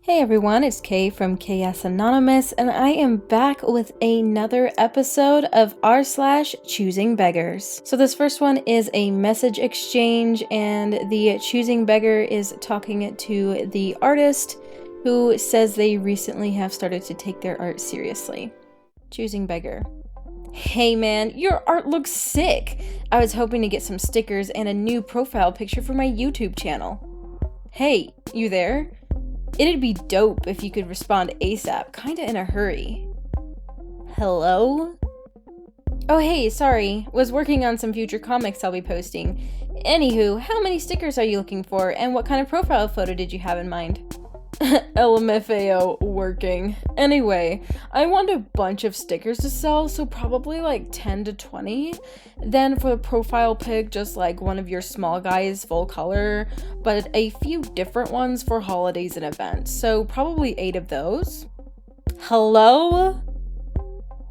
Hey everyone, it's Kay from KS Anonymous, and I am back with another episode of r/Choosing Beggars. So this first one is a message exchange, and the choosing beggar is talking to the artist who says they recently have started to take their art seriously. Choosing beggar. Hey man, your art looks sick! I was hoping to get some stickers and a new profile picture for my YouTube channel. Hey, you there? It'd be dope if you could respond ASAP, kinda in a hurry. Hello? Oh hey, sorry, was working on some future comics I'll be posting. Anywho, how many stickers are you looking for, and what kind of profile photo did you have in mind? LMFAO, working. Anyway, I want a bunch of stickers to sell, so probably like 10 to 20. Then for the profile pic, just like one of your small guys full color, but a few different ones for holidays and events, so probably 8 of those. Hello?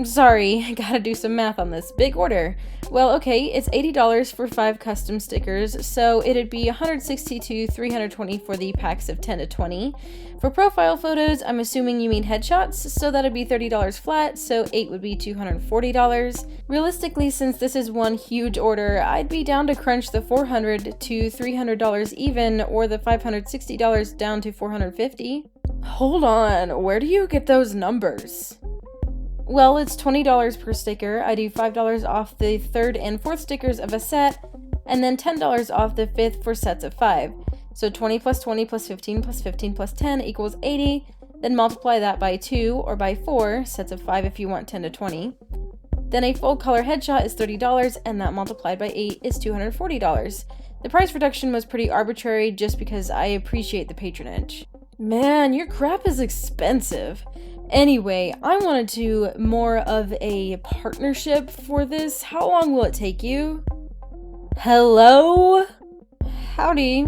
Sorry, I gotta do some math on this. Big order. Well, okay, it's $80 for 5 custom stickers, so it'd be $160 to $320 for the packs of 10 to 20. For profile photos, I'm assuming you mean headshots, so that'd be $30 flat, so 8 would be $240. Realistically, since this is one huge order, I'd be down to crunch the $400 to $300 even, or the $560 down to $450. Hold on, where do you get those numbers? Well, it's $20 per sticker. I do $5 off the 3rd and 4th stickers of a set, and then $10 off the 5th for sets of 5. So 20 plus 20 plus 15 plus 15 plus 10 equals 80. Then multiply that by 2 or by 4, sets of 5 if you want 10 to 20. Then a full color headshot is $30, and that multiplied by 8 is $240. The price reduction was pretty arbitrary just because I appreciate the patronage. Man, your crap is expensive. Anyway, I wanted to more of a partnership for this. How long will it take you? Hello? Howdy.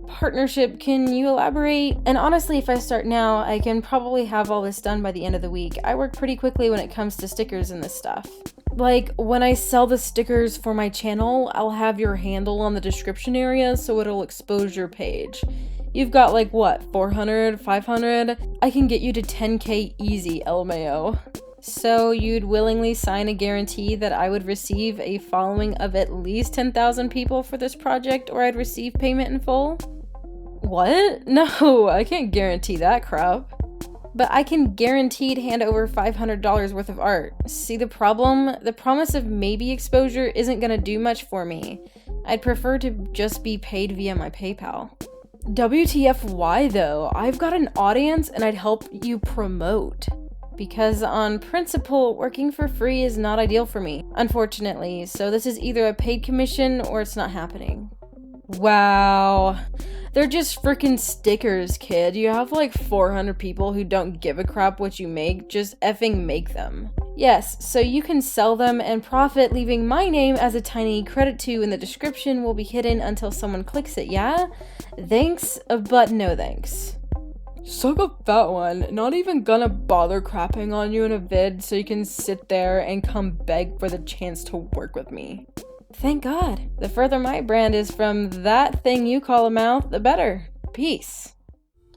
Partnership, can you elaborate? And honestly, if I start now, I can probably have all this done by the end of the week. I work pretty quickly when it comes to stickers and this stuff. Like, when I sell the stickers for my channel, I'll have your handle on the description area so it'll expose your page. You've got like what, 400, 500? I can get you to 10k easy, LMAO. So you'd willingly sign a guarantee that I would receive a following of at least 10,000 people for this project, or I'd receive payment in full? What? No, I can't guarantee that crap. But I can guaranteed hand over $500 worth of art. See the problem? The promise of maybe exposure isn't gonna do much for me. I'd prefer to just be paid via my PayPal. WTFY though, I've got an audience and I'd help you promote. Because on principle, working for free is not ideal for me, unfortunately, so this is either a paid commission or it's not happening. Wow. They're just freaking stickers, kid. You have like 400 people who don't give a crap what you make, just effing make them. Yes, so you can sell them and profit, leaving my name as a tiny credit to in the description will be hidden until someone clicks it, yeah? Thanks, but no thanks. Suck a fat one. Not even gonna bother crapping on you in a vid so you can sit there and come beg for the chance to work with me. Thank God. The further my brand is from that thing you call a mouth, the better. Peace.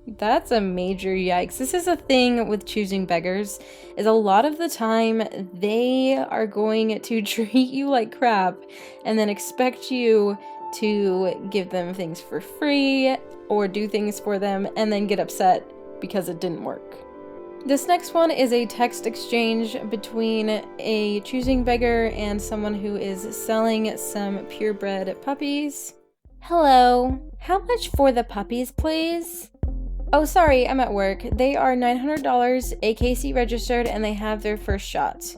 That's a major yikes. This is a thing with choosing beggars, is a lot of the time they are going to treat you like crap and then expect you to give them things for free or do things for them and then get upset because it didn't work. This next one is a text exchange between a choosing beggar and someone who is selling some purebred puppies. Hello, how much for the puppies, please? Oh, sorry, I'm at work. They are $900, AKC registered, and they have their first shots.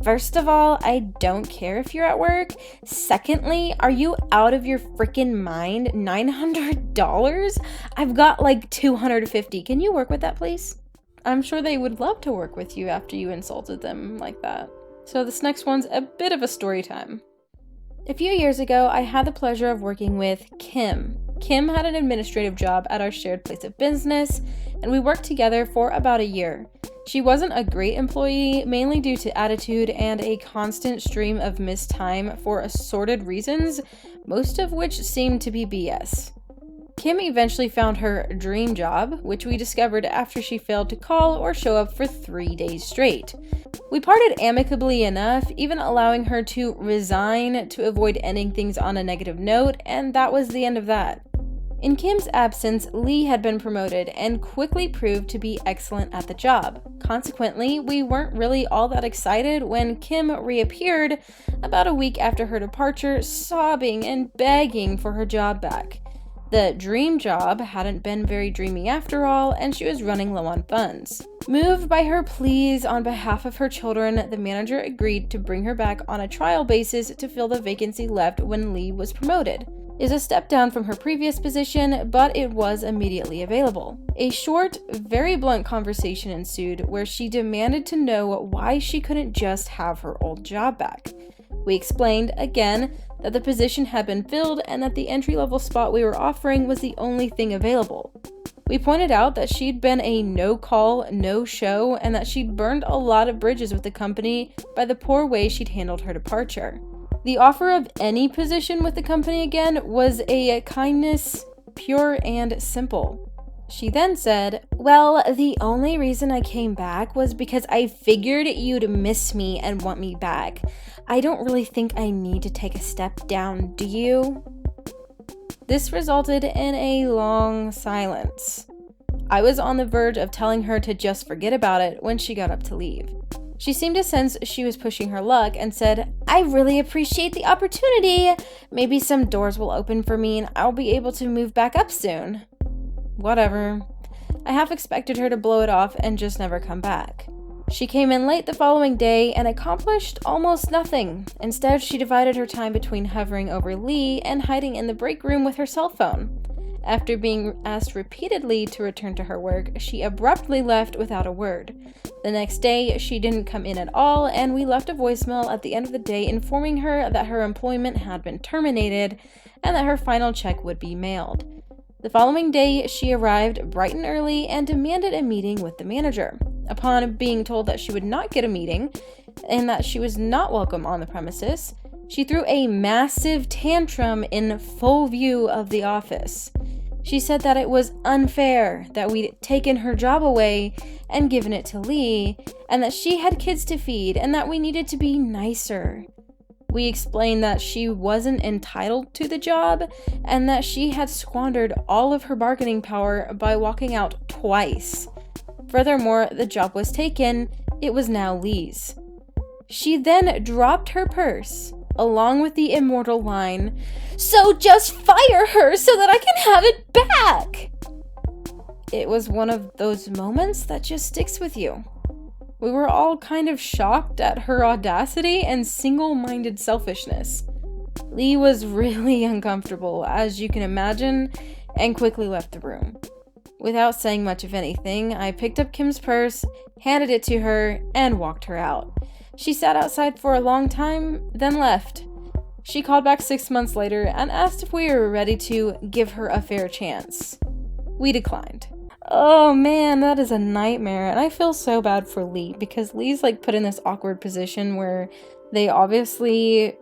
First of all, I don't care if you're at work. Secondly, are you out of your freaking mind? $900? I've got like $250. Can you work with that, please? I'm sure they would love to work with you after you insulted them like that. So this next one's a bit of a story time. A few years ago, I had the pleasure of working with Kim. Kim had an administrative job at our shared place of business, and we worked together for about a year. She wasn't a great employee, mainly due to attitude and a constant stream of missed time for assorted reasons, most of which seemed to be BS. Kim eventually found her dream job, which we discovered after she failed to call or show up for 3 days straight. We parted amicably enough, even allowing her to resign to avoid ending things on a negative note, and that was the end of that. In Kim's absence, Lee had been promoted and quickly proved to be excellent at the job. Consequently, we weren't really all that excited when Kim reappeared about a week after her departure, sobbing and begging for her job back. The dream job hadn't been very dreamy after all, and she was running low on funds. Moved by her pleas on behalf of her children, the manager agreed to bring her back on a trial basis to fill the vacancy left when Lee was promoted. It was a step down from her previous position, but it was immediately available. A short, very blunt conversation ensued where she demanded to know why she couldn't just have her old job back. We explained, again, that the position had been filled and that the entry-level spot we were offering was the only thing available. We pointed out that she'd been a no-call, no-show, and that she'd burned a lot of bridges with the company by the poor way she'd handled her departure. The offer of any position with the company again was a kindness, pure and simple. She then said, "Well, the only reason I came back was because I figured you'd miss me and want me back. I don't really think I need to take a step down, do you?" This resulted in a long silence. I was on the verge of telling her to just forget about it when she got up to leave. She seemed to sense she was pushing her luck and said, "I really appreciate the opportunity. Maybe some doors will open for me and I'll be able to move back up soon." Whatever. I half expected her to blow it off and just never come back. She came in late the following day and accomplished almost nothing. Instead, she divided her time between hovering over Lee and hiding in the break room with her cell phone. After being asked repeatedly to return to her work, she abruptly left without a word. The next day, she didn't come in at all, and we left a voicemail at the end of the day informing her that her employment had been terminated and that her final check would be mailed. The following day, she arrived bright and early and demanded a meeting with the manager. Upon being told that she would not get a meeting and that she was not welcome on the premises, she threw a massive tantrum in full view of the office. She said that it was unfair that we'd taken her job away and given it to Lee, and that she had kids to feed, and that we needed to be nicer. We explained that she wasn't entitled to the job, and that she had squandered all of her bargaining power by walking out twice. Furthermore, the job was taken. It was now Lee's. She then dropped her purse, along with the immortal line, "So just fire her so that I can have it back!" It was one of those moments that just sticks with you. We were all kind of shocked at her audacity and single-minded selfishness. Lee was really uncomfortable, as you can imagine, and quickly left the room. Without saying much of anything, I picked up Kim's purse, handed it to her, and walked her out. She sat outside for a long time, then left. She called back 6 months later and asked if we were ready to give her a fair chance. We declined. Oh man, that is a nightmare, and I feel so bad for Lee, because Lee's like put in this awkward position where they obviously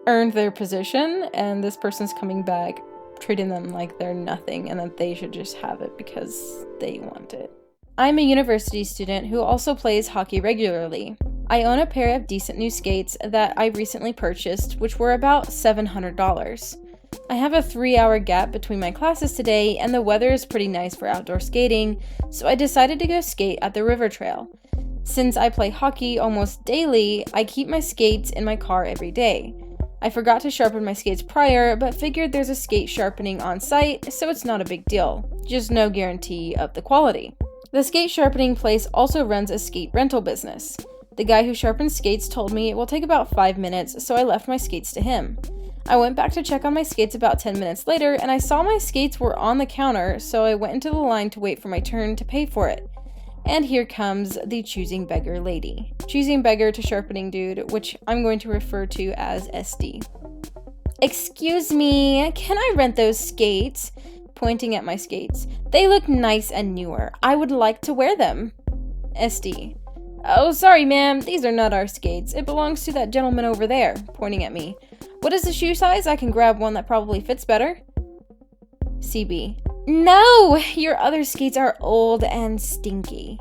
earned their position, and this person's coming back treating them like they're nothing and that they should just have it because they want it. I'm a university student who also plays hockey regularly. I own a pair of decent new skates that I recently purchased, which were about $700. I have a 3-hour gap between my classes today, and the weather is pretty nice for outdoor skating, so I decided to go skate at the river trail. Since I play hockey almost daily, I keep my skates in my car every day. I forgot to sharpen my skates prior, but figured there's a skate sharpening on site, so it's not a big deal. Just no guarantee of the quality. The skate sharpening place also runs a skate rental business. The guy who sharpens skates told me it will take about 5 minutes, so I left my skates to him. I went back to check on my skates about 10 minutes later, and I saw my skates were on the counter, so I went into the line to wait for my turn to pay for it. And here comes the choosing beggar lady. Choosing beggar to sharpening dude, which I'm going to refer to as SD. "Excuse me, can I rent those skates?" Pointing at my skates. "They look nice and newer. I would like to wear them." SD. "Oh, sorry ma'am, these are not our skates. It belongs to that gentleman over there," pointing at me. "What is the shoe size? I can grab one that probably fits better." CB. No! Your other skates are old and stinky.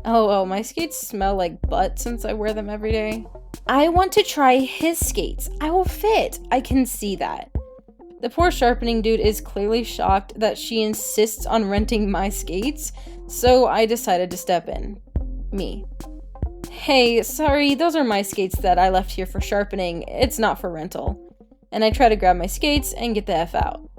Oh, my skates smell like butt since I wear them every day. I want to try his skates. I will fit. I can see that. The poor sharpening dude is clearly shocked that she insists on renting my skates, so I decided to step in. Me. Hey, sorry, those are my skates that I left here for sharpening. It's not for rental. And I try to grab my skates and get the F out.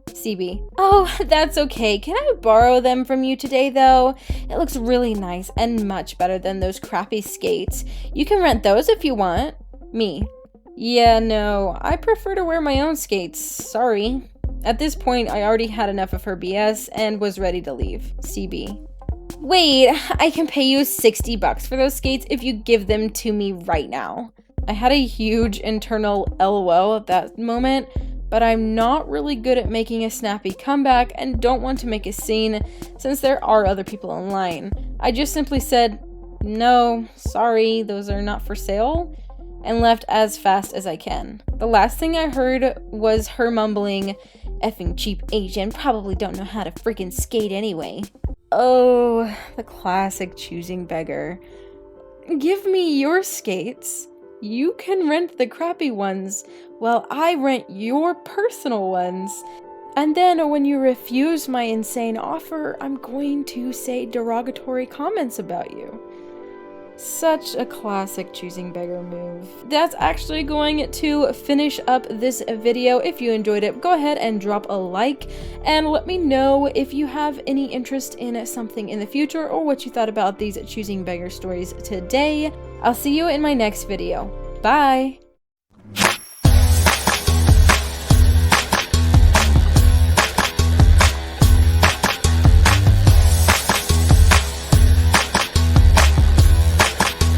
CB. Oh, that's okay. Can I borrow them from you today, though? It looks really nice and much better than those crappy skates. You can rent those if you want. Me. Yeah, no, I prefer to wear my own skates. Sorry. At this point, I already had enough of her BS and was ready to leave. CB. Wait, I can pay you $60 for those skates if you give them to me right now. I had a huge internal LOL at that moment, but I'm not really good at making a snappy comeback and don't want to make a scene since there are other people in line. I just simply said, no, sorry, those are not for sale, and left as fast as I can. The last thing I heard was her mumbling, effing cheap Asian, probably don't know how to freaking skate anyway. Oh, the classic choosing beggar. Give me your skates. You can rent the crappy ones while I rent your personal ones. And then when you refuse my insane offer, I'm going to say derogatory comments about you. Such a classic choosing beggar move. That's actually going to finish up this video. If you enjoyed it, go ahead and drop a like and let me know if you have any interest in something in the future or what you thought about these choosing beggar stories today. I'll see you in my next video. Bye!